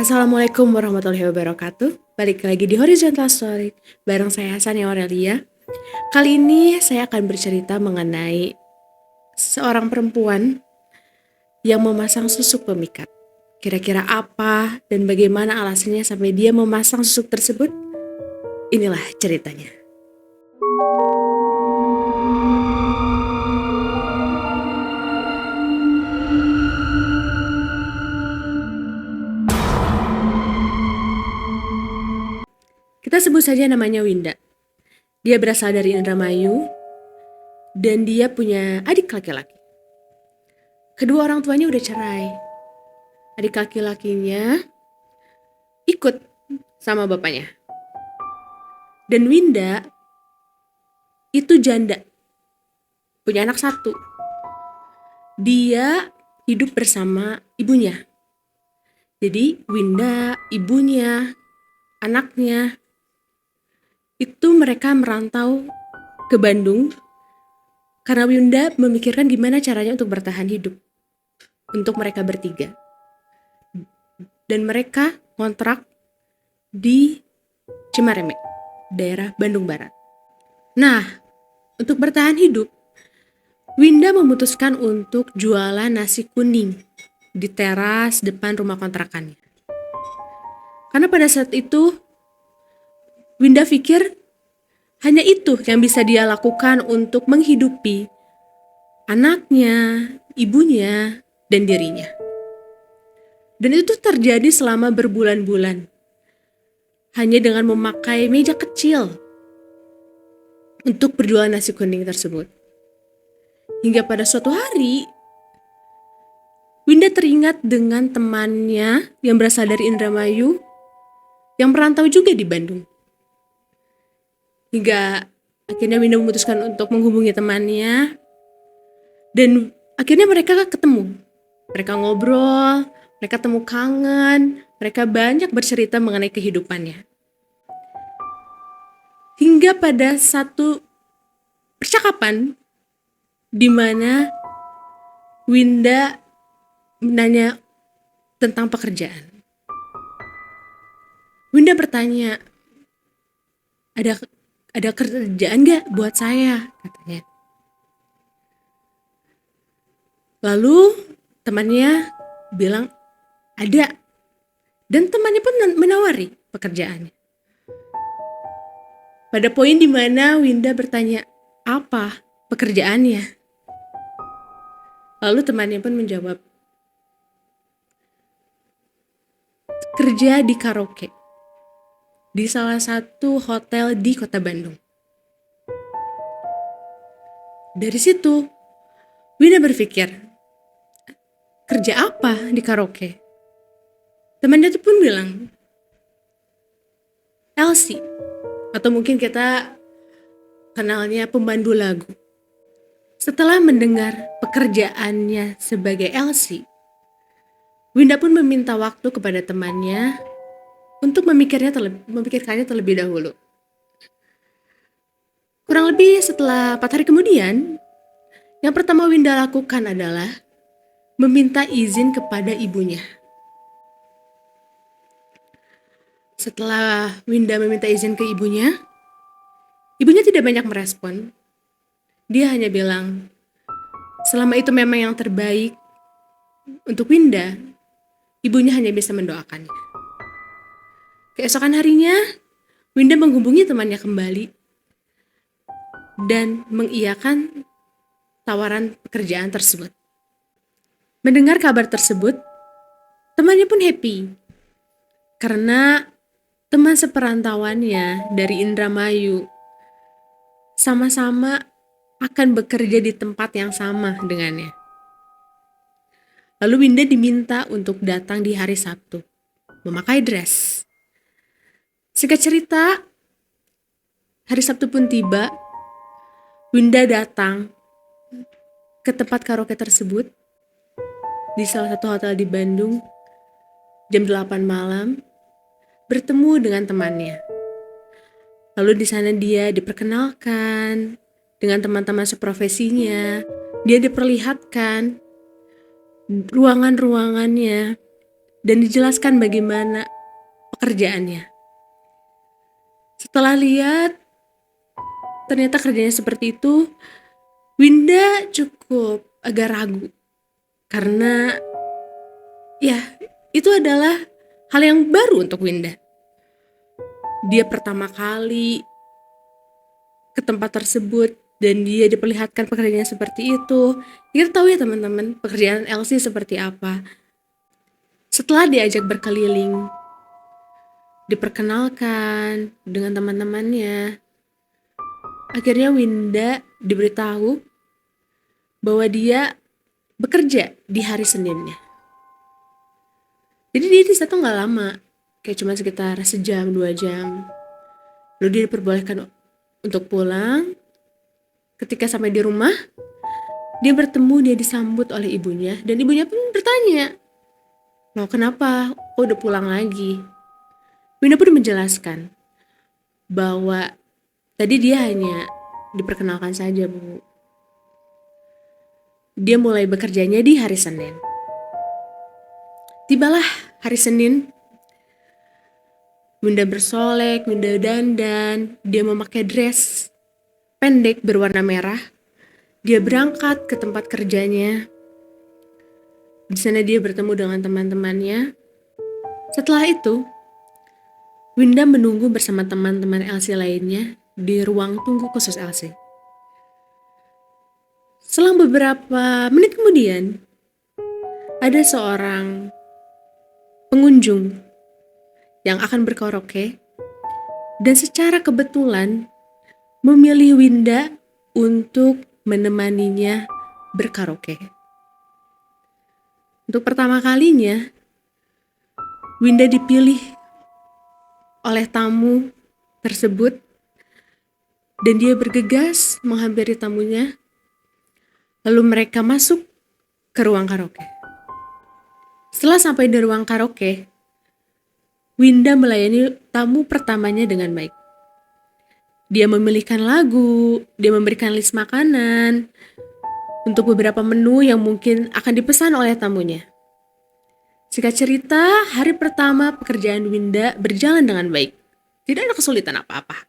Assalamualaikum warahmatullahi wabarakatuh. Balik lagi di Horizontal Story bareng saya Sania Aurelia. Kali ini saya akan bercerita mengenai seorang perempuan yang memasang susuk pemikat. Kira-kira apa dan bagaimana alasannya sampai dia memasang susuk tersebut? Inilah ceritanya. Kita sebut saja namanya Winda. Dia berasal dari Indramayu dan dia punya adik laki-laki. Kedua orang tuanya udah cerai. Adik laki-lakinya ikut sama bapaknya. Dan Winda itu janda, punya anak satu. Dia hidup bersama ibunya. Jadi Winda, ibunya, anaknya, itu mereka merantau ke Bandung karena Winda memikirkan gimana caranya untuk bertahan hidup untuk mereka bertiga. Dan mereka kontrak di Cimaremek, daerah Bandung Barat. Nah, untuk bertahan hidup, Winda memutuskan untuk jualan nasi kuning di teras depan rumah kontrakannya. Karena pada saat itu, Winda pikir hanya itu yang bisa dia lakukan untuk menghidupi anaknya, ibunya, dan dirinya. Dan itu terjadi selama berbulan-bulan. Hanya dengan memakai meja kecil untuk berjualan nasi kuning tersebut. Hingga pada suatu hari, Winda teringat dengan temannya yang berasal dari Indramayu yang merantau juga di Bandung. Hingga akhirnya Winda memutuskan untuk menghubungi temannya dan akhirnya mereka ketemu. Mereka ngobrol, mereka temu kangen, mereka banyak bercerita mengenai kehidupannya. Hingga pada satu percakapan di mana Winda menanya tentang pekerjaan. Winda bertanya, ada kerjaan gak buat saya? Katanya. Lalu temannya bilang ada. Dan temannya pun menawari pekerjaannya. Pada poin di mana Winda bertanya, apa pekerjaannya? Lalu temannya pun menjawab, kerja di karaoke. Di salah satu hotel di kota Bandung. Dari situ, Winda berpikir, kerja apa di karaoke? Temannya itu pun bilang, LC, atau mungkin kita kenalnya pemandu lagu. Setelah mendengar pekerjaannya sebagai LC, Winda pun meminta waktu kepada temannya untuk memikirkannya terlebih dahulu. Kurang lebih setelah 4 hari kemudian, yang pertama Winda lakukan adalah meminta izin kepada ibunya. Setelah Winda meminta izin ke ibunya tidak banyak merespon. Dia hanya bilang, selama itu memang yang terbaik untuk Winda, ibunya hanya bisa mendoakannya. Keesokan harinya, Winda menghubungi temannya kembali dan mengiyakan tawaran pekerjaan tersebut. Mendengar kabar tersebut, temannya pun happy karena teman seperantauannya dari Indramayu sama-sama akan bekerja di tempat yang sama dengannya. Lalu Winda diminta untuk datang di hari Sabtu, memakai dress. Singkat cerita, hari Sabtu pun tiba. Winda datang ke tempat karaoke tersebut di salah satu hotel di Bandung jam 8 malam, bertemu dengan temannya. Lalu di sana dia diperkenalkan dengan teman-teman seprofesinya. Dia diperlihatkan ruangan-ruangannya dan dijelaskan bagaimana pekerjaannya. Setelah lihat ternyata kerjanya seperti itu, Winda cukup agak ragu karena ya itu adalah hal yang baru untuk Winda. Dia pertama kali ke tempat tersebut dan dia diperlihatkan pekerjaannya seperti itu. Kita tahu ya teman-teman, pekerjaan Elsie seperti apa. Setelah diajak berkeliling, diperkenalkan dengan teman-temannya, akhirnya Winda diberitahu bahwa dia bekerja di hari Seninnya. Jadi dia di situ nggak lama, kayak cuma sekitar sejam 2 jam. Lalu dia diperbolehkan untuk pulang. Ketika sampai di rumah, dia disambut oleh ibunya, dan ibunya pun bertanya, "Loh kenapa? Kok udah pulang lagi?" Winda pun menjelaskan bahwa tadi dia hanya diperkenalkan saja, Bu. Dia mulai bekerjanya di hari Senin. Tibalah hari Senin, Winda bersolek, Winda dandan, dia memakai dress pendek berwarna merah. Dia berangkat ke tempat kerjanya. Di sana dia bertemu dengan teman-temannya. Setelah itu, Winda menunggu bersama teman-teman Elsie lainnya di ruang tunggu khusus Elsie. Selang beberapa menit kemudian, ada seorang pengunjung yang akan berkaraoke dan secara kebetulan memilih Winda untuk menemaninya berkaraoke. Untuk pertama kalinya, Winda dipilih oleh tamu tersebut dan dia bergegas menghampiri tamunya. Lalu mereka masuk ke ruang karaoke. Setelah sampai di ruang karaoke, Winda melayani tamu pertamanya dengan baik. Dia memilihkan lagu, dia memberikan list makanan untuk beberapa menu yang mungkin akan dipesan oleh tamunya. Singkat cerita, hari pertama pekerjaan Winda berjalan dengan baik. Tidak ada kesulitan apa-apa.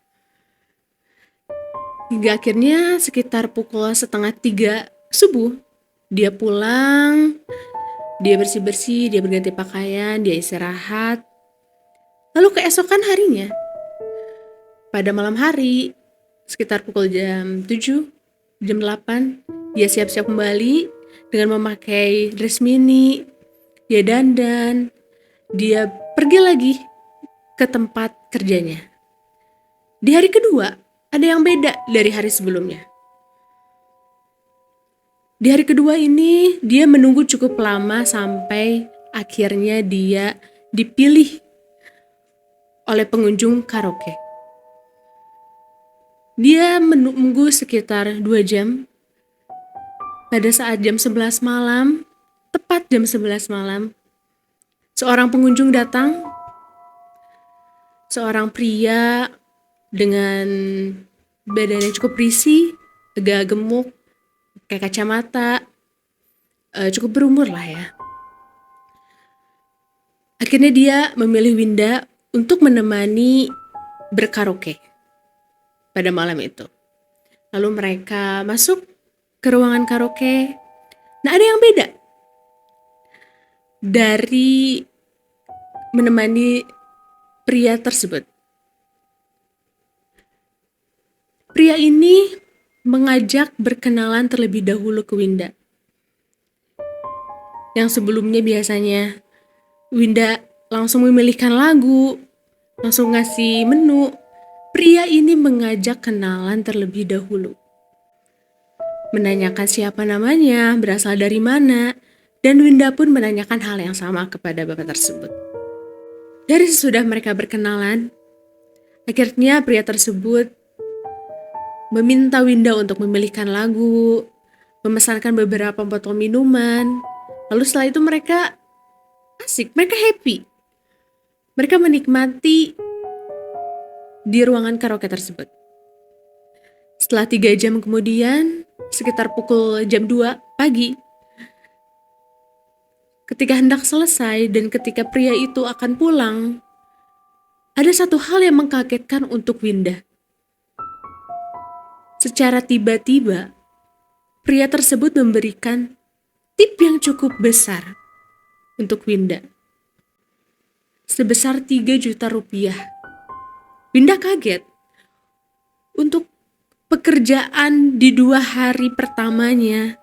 Hingga akhirnya sekitar pukul 2:30 subuh, dia pulang, dia bersih-bersih, dia berganti pakaian, dia istirahat. Lalu keesokan harinya, pada malam hari, sekitar pukul jam 7, jam 8, dia siap-siap kembali dengan memakai dress mini, dia dandan, dia pergi lagi ke tempat kerjanya. Di hari kedua, ada yang beda dari hari sebelumnya. Di hari kedua ini, dia menunggu cukup lama sampai akhirnya dia dipilih oleh pengunjung karaoke. Dia menunggu sekitar 2 jam. Pada saat jam 11 malam, tepat jam 11 malam, seorang pengunjung datang. Seorang pria dengan badan yang cukup berisi, agak gemuk, pakai kacamata, cukup berumur lah ya. Akhirnya dia memilih Winda untuk menemani berkaraoke pada malam itu. Lalu mereka masuk ke ruangan karaoke. Nah, ada yang beda dari menemani pria tersebut. Pria ini mengajak berkenalan terlebih dahulu ke Winda. Yang sebelumnya biasanya Winda langsung memilihkan lagu, langsung ngasih menu. Pria ini mengajak kenalan terlebih dahulu. Menanyakan siapa namanya, berasal dari mana, dan Winda pun menanyakan hal yang sama kepada bapak tersebut. Dari sesudah mereka berkenalan, akhirnya pria tersebut meminta Winda untuk memilihkan lagu, memesankan beberapa botol minuman. Lalu setelah itu mereka asik, mereka happy. Mereka menikmati di ruangan karaoke tersebut. Setelah 3 jam kemudian, sekitar pukul jam 2 pagi, Ketika hendak selesai dan ketika pria itu akan pulang, ada satu hal yang mengkagetkan untuk Winda. Secara tiba-tiba, pria tersebut memberikan tip yang cukup besar untuk Winda. Sebesar 3 juta rupiah. Winda kaget. Untuk pekerjaan di 2 hari pertamanya,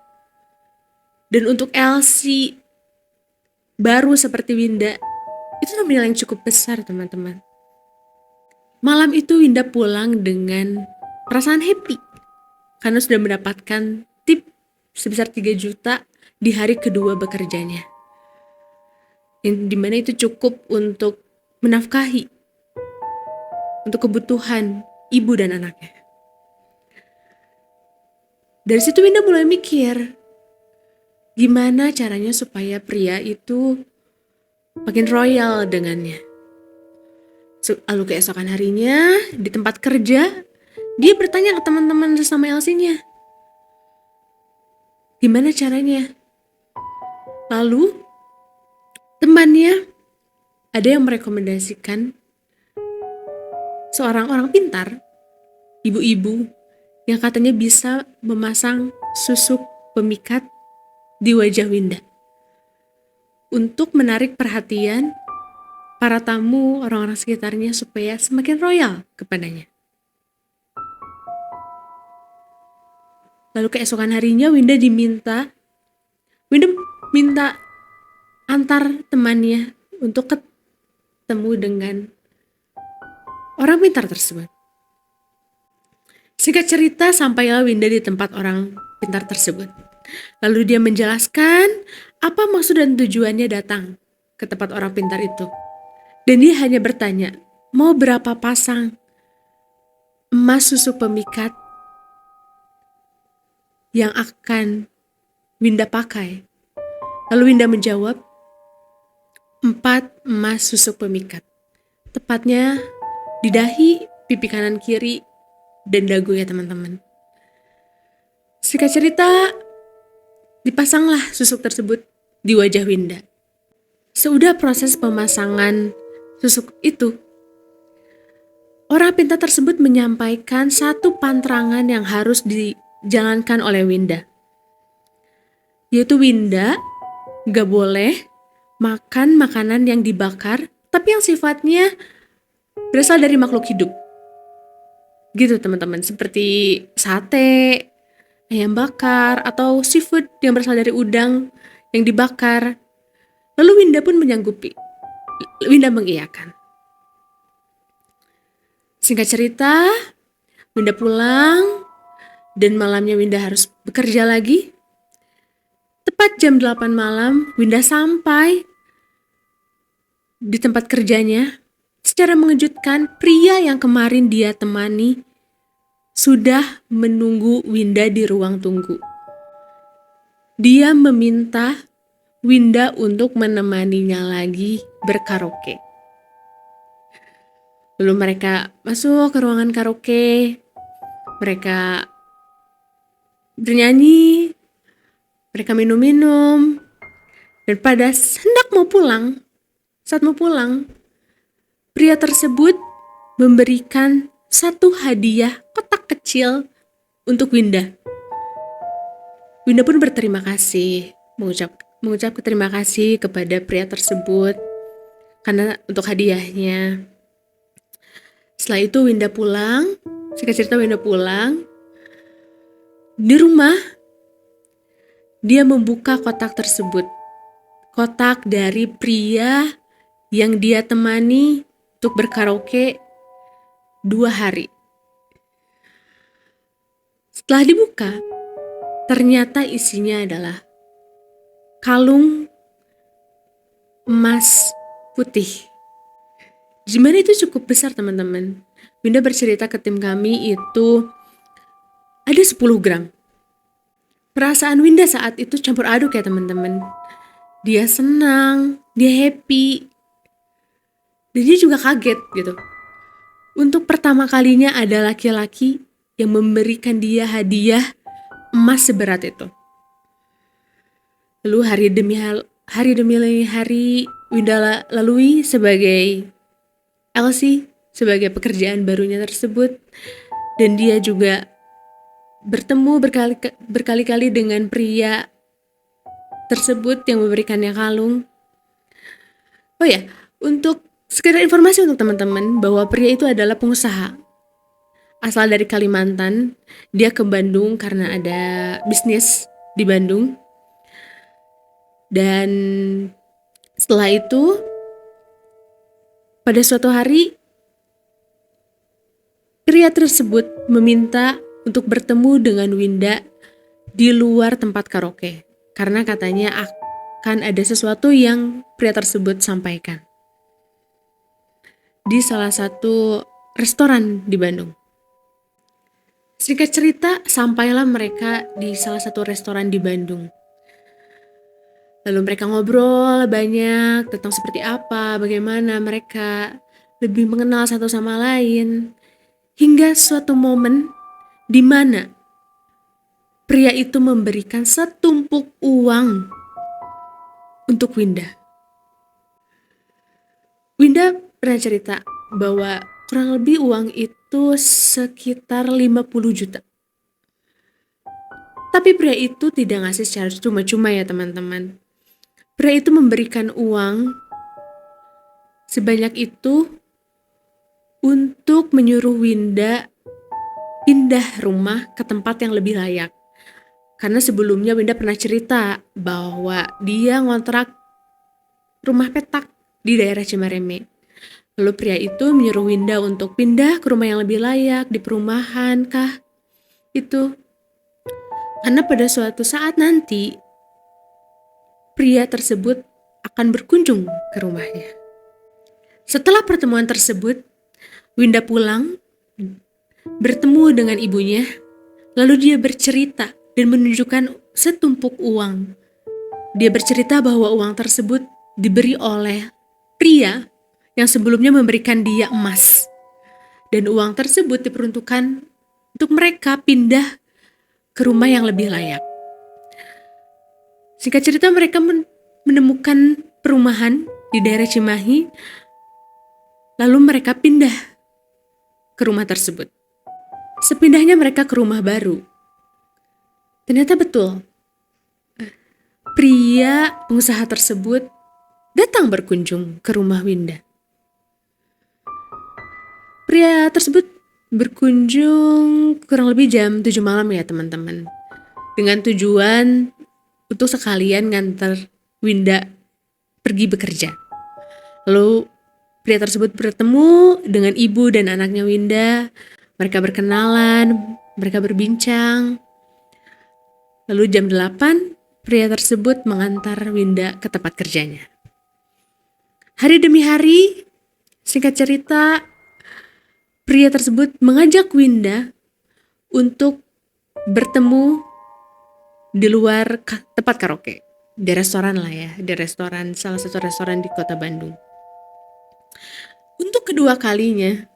dan untuk Elsie baru seperti Winda, itu nominal yang cukup besar, teman-teman. Malam itu Winda pulang dengan perasaan happy karena sudah mendapatkan tip sebesar 3 juta di hari kedua bekerjanya. Yang dimana itu cukup untuk menafkahi, untuk kebutuhan ibu dan anaknya. Dari situ Winda mulai mikir, gimana caranya supaya pria itu makin royal dengannya. Lalu keesokan harinya di tempat kerja, dia bertanya ke teman-teman sesama Elsie-nya, gimana caranya? Lalu temannya ada yang merekomendasikan seorang orang pintar, ibu-ibu yang katanya bisa memasang susuk pemikat di wajah Winda untuk menarik perhatian para tamu orang-orang sekitarnya supaya semakin royal kepadanya. Lalu keesokan harinya Winda minta antar temannya untuk ketemu dengan orang pintar tersebut. Singkat cerita, sampailah Winda di tempat orang pintar tersebut. Lalu dia menjelaskan apa maksud dan tujuannya datang ke tempat orang pintar itu. Dan dia hanya bertanya, mau berapa pasang emas susuk pemikat yang akan Winda pakai? Lalu Winda menjawab, 4 emas susuk pemikat. Tepatnya di dahi, pipi kanan kiri, dan dagu ya teman-teman. Singkat cerita, dipasanglah susuk tersebut di wajah Winda. Seudah proses pemasangan susuk itu, orang pintar tersebut menyampaikan satu pantrangan yang harus dijalankan oleh Winda. Yaitu Winda gak boleh makan makanan yang dibakar, tapi yang sifatnya berasal dari makhluk hidup. Gitu teman-teman, seperti sate, ayam bakar, atau seafood yang berasal dari udang yang dibakar. Lalu Winda pun menyanggupi. Winda mengiyakan. Singkat cerita, Winda pulang, dan malamnya Winda harus bekerja lagi. Tepat jam 8 malam, Winda sampai di tempat kerjanya. Secara mengejutkan, pria yang kemarin dia temani sudah menunggu Winda di ruang tunggu. Dia meminta Winda untuk menemaninya lagi berkaraoke. Lalu mereka masuk ke ruangan karaoke. Mereka bernyanyi, mereka minum-minum. Dan pada saat mau pulang, pria tersebut memberikan satu hadiah kotak kecil untuk Winda. Winda pun berterima kasih, mengucap terima kasih kepada pria tersebut karena untuk hadiahnya. Setelah itu Winda pulang. Singkat cerita, Winda pulang. Di rumah, dia membuka kotak tersebut. Kotak dari pria yang dia temani untuk berkaraoke 2 hari. Setelah dibuka, ternyata isinya adalah kalung emas putih. Jumlahnya itu cukup besar teman-teman. Winda bercerita ke tim kami itu ada 10 gram. Perasaan Winda saat itu campur aduk ya teman-teman. Dia senang, dia happy, dan dia juga kaget gitu. Untuk pertama kalinya ada laki-laki yang memberikan dia hadiah emas seberat itu. Lalu hari demi hari demi hari Winda lalui sebagai Elsie, sebagai pekerjaan barunya tersebut, dan dia juga bertemu berkali-kali dengan pria tersebut yang memberikannya kalung. Oh ya, untuk sekedar informasi untuk teman-teman bahwa pria itu adalah pengusaha asal dari Kalimantan. Dia ke Bandung karena ada bisnis di Bandung. Dan setelah itu, pada suatu hari, pria tersebut meminta untuk bertemu dengan Winda di luar tempat karaoke, karena katanya akan ada sesuatu yang pria tersebut sampaikan di salah satu restoran di Bandung. Singkat cerita, sampailah mereka di salah satu restoran di Bandung. Lalu mereka ngobrol banyak tentang seperti apa, bagaimana mereka lebih mengenal satu sama lain. Hingga suatu momen di mana pria itu memberikan setumpuk uang untuk Winda. Winda pernah cerita bahwa kurang lebih uang itu sekitar 50 juta. Tapi pria itu tidak ngasih secara cuma-cuma ya teman-teman. Pria itu memberikan uang sebanyak itu untuk menyuruh Winda pindah rumah ke tempat yang lebih layak. Karena sebelumnya Winda pernah cerita bahwa dia ngontrak rumah petak di daerah Cimareme. Lalu pria itu menyuruh Winda untuk pindah ke rumah yang lebih layak, di perumahan kah? Itu. Karena pada suatu saat nanti, pria tersebut akan berkunjung ke rumahnya. Setelah pertemuan tersebut, Winda pulang, bertemu dengan ibunya, lalu dia bercerita dan menunjukkan setumpuk uang. Dia bercerita bahwa uang tersebut diberi oleh pria yang sebelumnya memberikan dia emas. Dan uang tersebut diperuntukkan untuk mereka pindah ke rumah yang lebih layak. Singkat cerita, mereka menemukan perumahan di daerah Cimahi, lalu mereka pindah ke rumah tersebut. Sepindahnya mereka ke rumah baru, ternyata betul, pria pengusaha tersebut datang berkunjung ke rumah Winda. Pria tersebut berkunjung kurang lebih jam 7 malam ya teman-teman, dengan tujuan untuk sekalian nganter Winda pergi bekerja. Lalu pria tersebut bertemu dengan ibu dan anaknya Winda. Mereka berkenalan, mereka berbincang. Lalu jam 8, pria tersebut mengantar Winda ke tempat kerjanya. Hari demi hari, singkat cerita, pria tersebut mengajak Winda untuk bertemu di luar tempat karaoke, di restoran lah ya, di restoran, salah satu restoran di kota Bandung. Untuk kedua kalinya,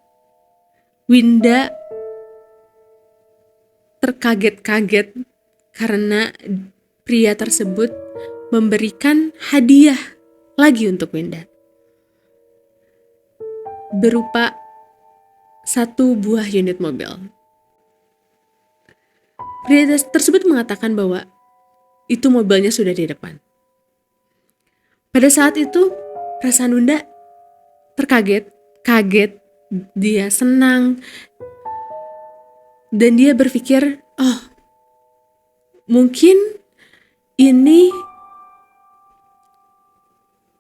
Winda terkaget-kaget karena pria tersebut memberikan hadiah lagi untuk Winda, berupa 1 buah unit mobil. Pria tersebut mengatakan bahwa itu mobilnya sudah di depan. Pada saat itu, perasaan Winda kaget, dia senang, dan dia berpikir, oh, mungkin ini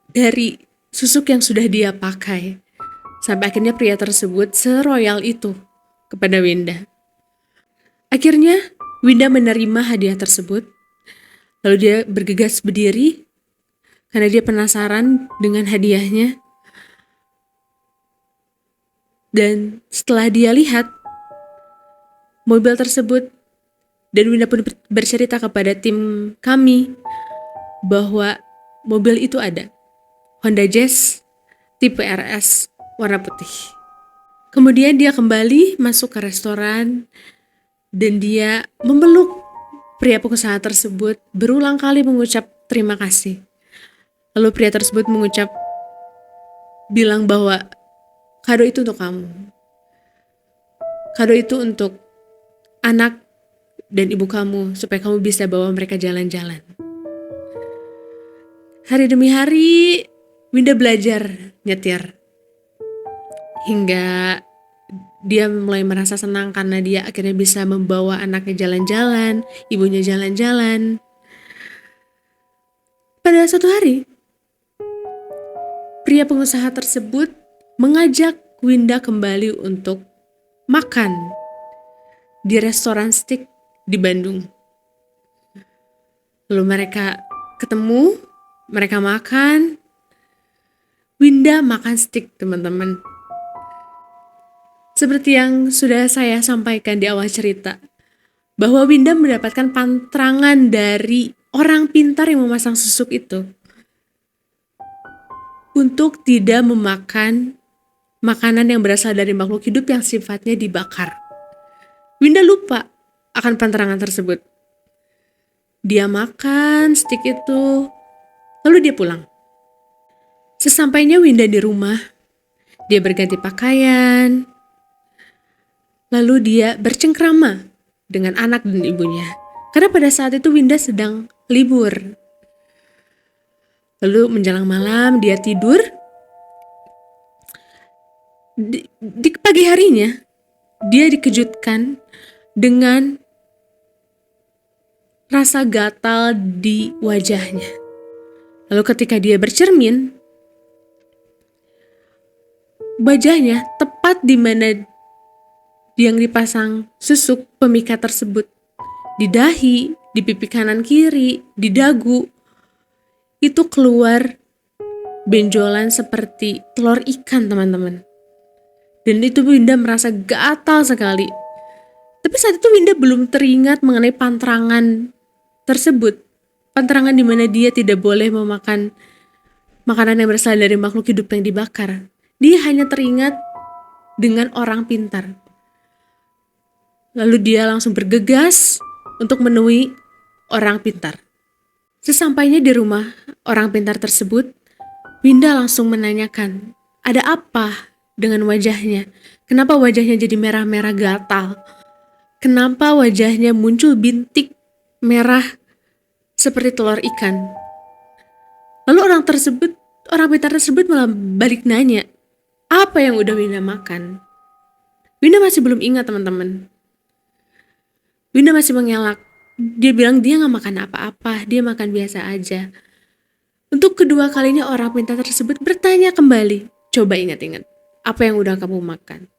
dari susuk yang sudah dia pakai. Sampai akhirnya pria tersebut seroyal itu kepada Winda. Akhirnya Winda menerima hadiah tersebut. Lalu dia bergegas berdiri karena dia penasaran dengan hadiahnya. Dan setelah dia lihat mobil tersebut, dan Winda pun bercerita kepada tim kami bahwa mobil itu ada, Honda Jazz tipe RS warna putih. Kemudian dia kembali masuk ke restoran dan dia memeluk pria pengusaha tersebut, berulang kali mengucap terima kasih. Lalu pria tersebut bilang bahwa kado itu untuk kamu. Kado itu untuk anak dan ibu kamu supaya kamu bisa bawa mereka jalan-jalan. Hari demi hari Winda belajar nyetir. Hingga dia mulai merasa senang karena dia akhirnya bisa membawa anaknya jalan-jalan, ibunya jalan-jalan. Pada suatu hari, pria pengusaha tersebut mengajak Winda kembali untuk makan di restoran steak di Bandung. Lalu mereka ketemu, mereka makan. Winda makan steak, teman-teman. Seperti yang sudah saya sampaikan di awal cerita, bahwa Winda mendapatkan pantrangan dari orang pintar yang memasang susuk itu untuk tidak memakan makanan yang berasal dari makhluk hidup yang sifatnya dibakar. Winda lupa akan pantrangan tersebut. Dia makan steak itu, lalu dia pulang. Sesampainya Winda di rumah, dia berganti pakaian, lalu dia bercengkrama dengan anak dan ibunya. Karena pada saat itu Winda sedang libur. Lalu menjelang malam dia tidur. Di pagi harinya dia dikejutkan dengan rasa gatal di wajahnya. Lalu ketika dia bercermin, wajahnya tepat di mana yang dipasang susuk pemikat tersebut, di dahi, di pipi kanan kiri, di dagu, itu keluar benjolan seperti telur ikan, teman-teman. Dan itu Winda merasa gatal sekali. Tapi saat itu Winda belum teringat mengenai pantrangan tersebut. Pantrangan di mana dia tidak boleh memakan makanan yang berasal dari makhluk hidup yang dibakar. Dia hanya teringat dengan orang pintar. Lalu dia langsung bergegas untuk menemui orang pintar. Sesampainya di rumah orang pintar tersebut, Winda langsung menanyakan, ada apa dengan wajahnya? Kenapa wajahnya jadi merah-merah gatal? Kenapa wajahnya muncul bintik merah seperti telur ikan? Lalu orang pintar tersebut malah balik nanya, apa yang udah Winda makan? Winda masih belum ingat, teman-teman. Winda masih mengelak. Dia bilang dia gak makan apa-apa, dia makan biasa aja. Untuk kedua kalinya orang pintar tersebut bertanya kembali, coba ingat-ingat, apa yang udah kamu makan?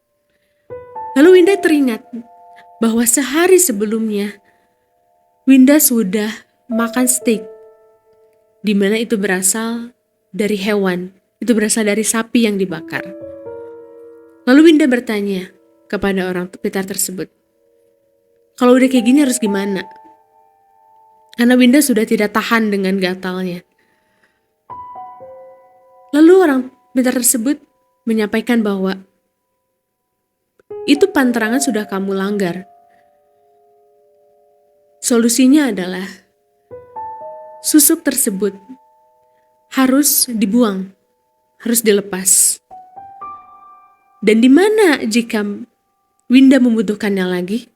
Lalu Winda teringat bahwa sehari sebelumnya Winda sudah makan steak, di mana itu berasal dari hewan, itu berasal dari sapi yang dibakar. Lalu Winda bertanya kepada orang pintar tersebut, kalau udah kayak gini harus gimana? Karena Winda sudah tidak tahan dengan gatalnya. Lalu orang pintar tersebut menyampaikan bahwa itu pantrangan sudah kamu langgar. Solusinya adalah susuk tersebut harus dibuang, harus dilepas. Dan di mana jika Winda membutuhkannya lagi,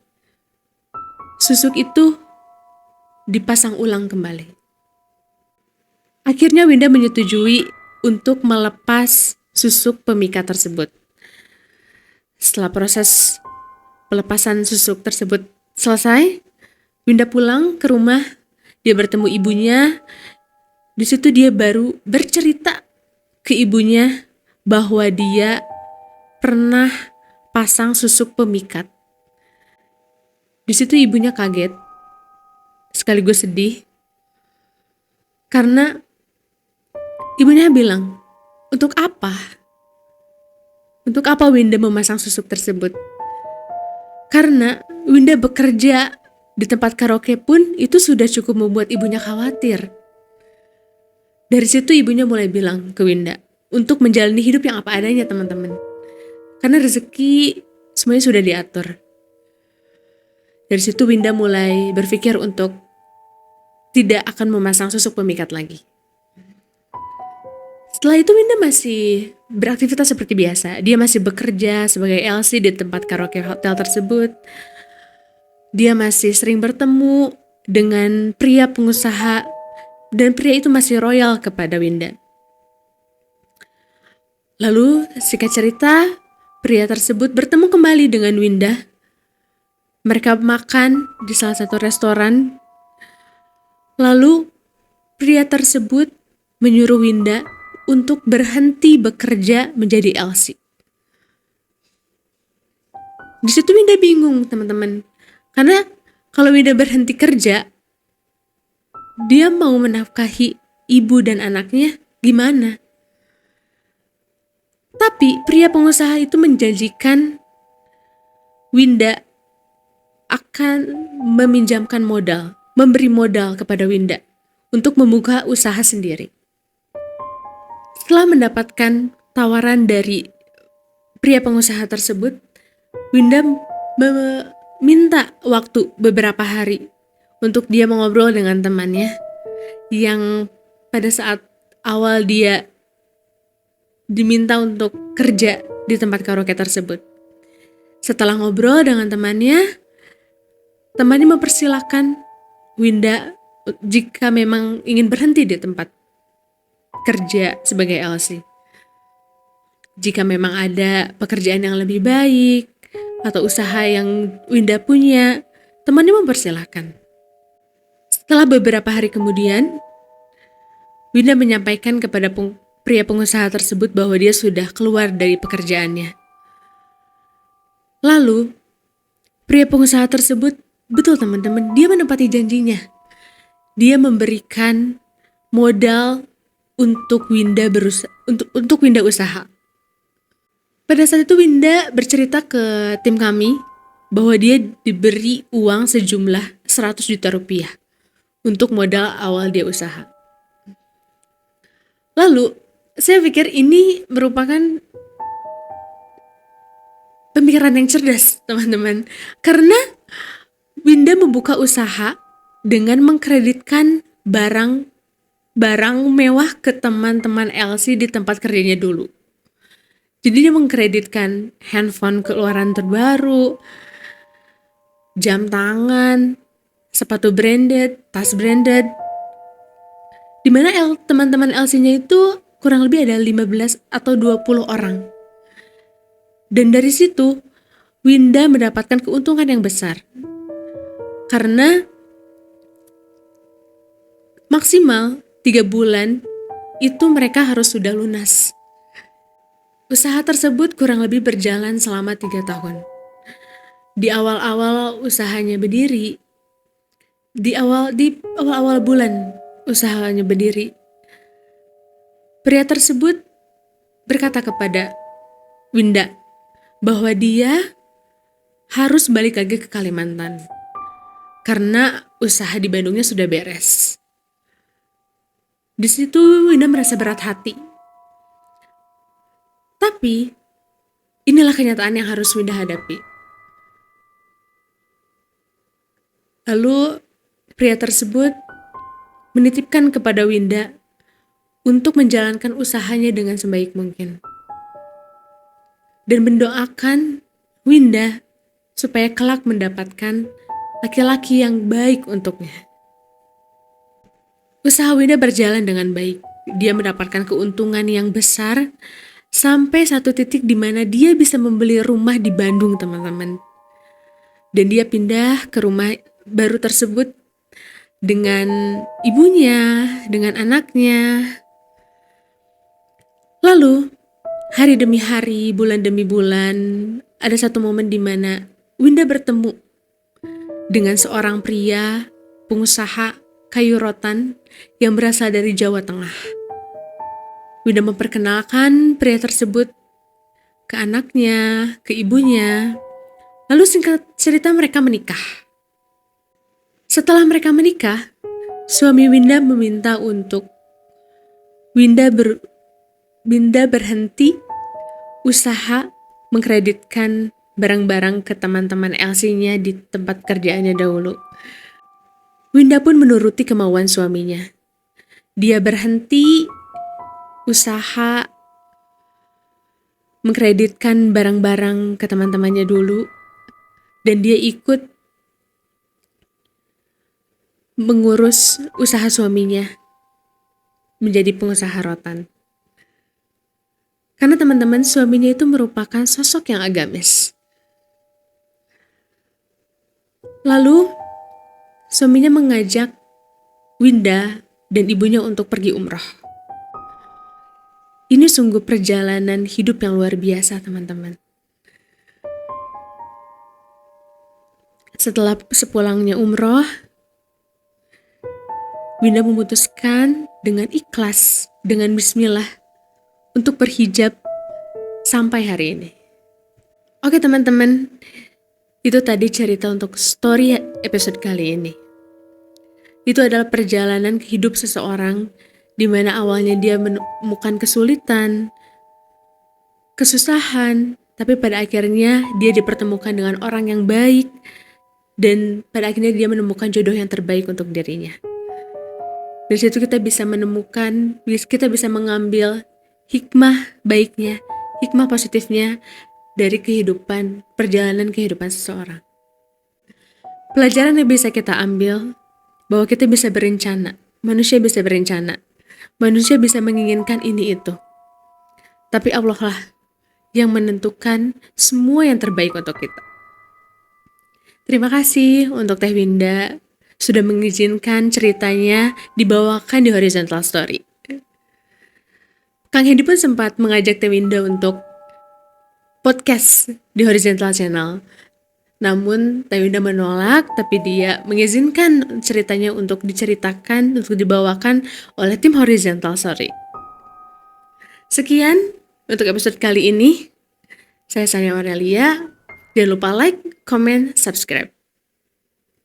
susuk itu dipasang ulang kembali. Akhirnya Winda menyetujui untuk melepas susuk pemikat tersebut. Setelah proses pelepasan susuk tersebut selesai, Winda pulang ke rumah, dia bertemu ibunya. Di situ dia baru bercerita ke ibunya bahwa dia pernah pasang susuk pemikat. Di situ ibunya kaget, sekaligus sedih, karena ibunya bilang, untuk apa? Untuk apa Winda memasang susuk tersebut? Karena Winda bekerja di tempat karaoke pun itu sudah cukup membuat ibunya khawatir. Dari situ ibunya mulai bilang ke Winda untuk menjalani hidup yang apa adanya, teman-teman. Karena rezeki semuanya sudah diatur. Dari situ Winda mulai berpikir untuk tidak akan memasang susuk pemikat lagi. Setelah itu Winda masih beraktivitas seperti biasa. Dia masih bekerja sebagai LC di tempat karaoke hotel tersebut. Dia masih sering bertemu dengan pria pengusaha dan pria itu masih royal kepada Winda. Lalu singkat cerita, pria tersebut bertemu kembali dengan Winda. Mereka makan di salah satu restoran. Lalu pria tersebut menyuruh Winda untuk berhenti bekerja menjadi LC. Di situ Winda bingung, teman-teman. Karena kalau Winda berhenti kerja, dia mau menafkahi ibu dan anaknya gimana? Tapi pria pengusaha itu menjanjikan Winda akan meminjamkan modal, memberi modal kepada Winda untuk membuka usaha sendiri. Setelah mendapatkan tawaran dari pria pengusaha tersebut, Winda minta waktu beberapa hari untuk dia mengobrol dengan temannya yang pada saat awal dia diminta untuk kerja di tempat karaoke tersebut. Setelah ngobrol dengan temannya mempersilahkan Winda jika memang ingin berhenti di tempat kerja sebagai LC. Jika memang ada pekerjaan yang lebih baik atau usaha yang Winda punya, temannya mempersilahkan. Setelah beberapa hari kemudian, Winda menyampaikan kepada pria pengusaha tersebut bahwa dia sudah keluar dari pekerjaannya. Lalu, pria pengusaha tersebut, betul teman-teman, dia menepati janjinya. Dia memberikan modal untuk Winda untuk Winda usaha. Pada saat itu Winda bercerita ke tim kami bahwa dia diberi uang sejumlah 100 juta rupiah untuk modal awal dia usaha. Lalu, saya pikir ini merupakan pemikiran yang cerdas, teman-teman. Karena Winda membuka usaha dengan mengkreditkan barang mewah ke teman-teman LC di tempat kerjanya dulu. Jadi dia mengkreditkan handphone keluaran terbaru, jam tangan, sepatu branded, tas branded. Dimana teman-teman LC-nya itu kurang lebih ada 15 atau 20 orang. Dan dari situ, Winda mendapatkan keuntungan yang besar. Karena maksimal 3 bulan itu mereka harus sudah lunas. Usaha tersebut kurang lebih berjalan selama 3 tahun. Di awal-awal usahanya berdiri, di awal-awal bulan usahanya berdiri, pria tersebut berkata kepada Winda bahwa dia harus balik lagi ke Kalimantan karena usaha di Bandungnya sudah beres. Di situ Winda merasa berat hati. Tapi inilah kenyataan yang harus Winda hadapi. Lalu pria tersebut menitipkan kepada Winda untuk menjalankan usahanya dengan sebaik mungkin. Dan mendoakan Winda supaya kelak mendapatkan laki-laki yang baik untuknya. Usaha Winda berjalan dengan baik. Dia mendapatkan keuntungan yang besar sampai satu titik di mana dia bisa membeli rumah di Bandung, teman-teman. Dan dia pindah ke rumah baru tersebut dengan ibunya, dengan anaknya. Lalu, hari demi hari, bulan demi bulan, ada satu momen di mana Winda bertemu dengan seorang pria pengusaha kayu rotan yang berasal dari Jawa Tengah. Winda memperkenalkan pria tersebut ke anaknya, ke ibunya. Lalu singkat cerita mereka menikah. Setelah mereka menikah, suami Winda meminta untuk Winda berhenti usaha mengkreditkan barang-barang ke teman-teman LC-nya di tempat kerjaannya dahulu. Winda pun menuruti kemauan suaminya. Dia berhenti usaha mengkreditkan barang-barang ke teman-temannya dulu, dan dia ikut mengurus usaha suaminya menjadi pengusaha rotan. Karena teman-teman, suaminya itu merupakan sosok yang agamis. Lalu suaminya mengajak Winda dan ibunya untuk pergi umroh. Ini sungguh perjalanan hidup yang luar biasa, teman-teman. Setelah sepulangnya umroh, Winda memutuskan dengan ikhlas, dengan bismillah, untuk berhijab sampai hari ini. Oke teman-teman, itu tadi cerita untuk story episode kali ini. Itu adalah perjalanan hidup seseorang di mana awalnya dia menemukan kesulitan, kesusahan, tapi pada akhirnya dia dipertemukan dengan orang yang baik, dan pada akhirnya dia menemukan jodoh yang terbaik untuk dirinya. Dari situ kita bisa menemukan, kita bisa mengambil hikmah baiknya, hikmah positifnya dari kehidupan, perjalanan kehidupan seseorang. Pelajaran yang bisa kita ambil, bahwa kita bisa berencana, manusia bisa berencana, manusia bisa menginginkan ini itu. Tapi Allah lah yang menentukan semua yang terbaik untuk kita. Terima kasih untuk Teh Winda sudah mengizinkan ceritanya dibawakan di Horizontal Story. Kang Hendy pun sempat mengajak Teh Winda untuk podcast di Horizontal Channel. Namun Teh Winda menolak, tapi dia mengizinkan ceritanya untuk diceritakan, untuk dibawakan oleh tim Horizontal Story. Sekian untuk episode kali ini. Saya Sania Aurelia. Jangan lupa like, comment, subscribe.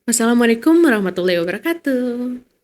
Wassalamualaikum warahmatullahi wabarakatuh.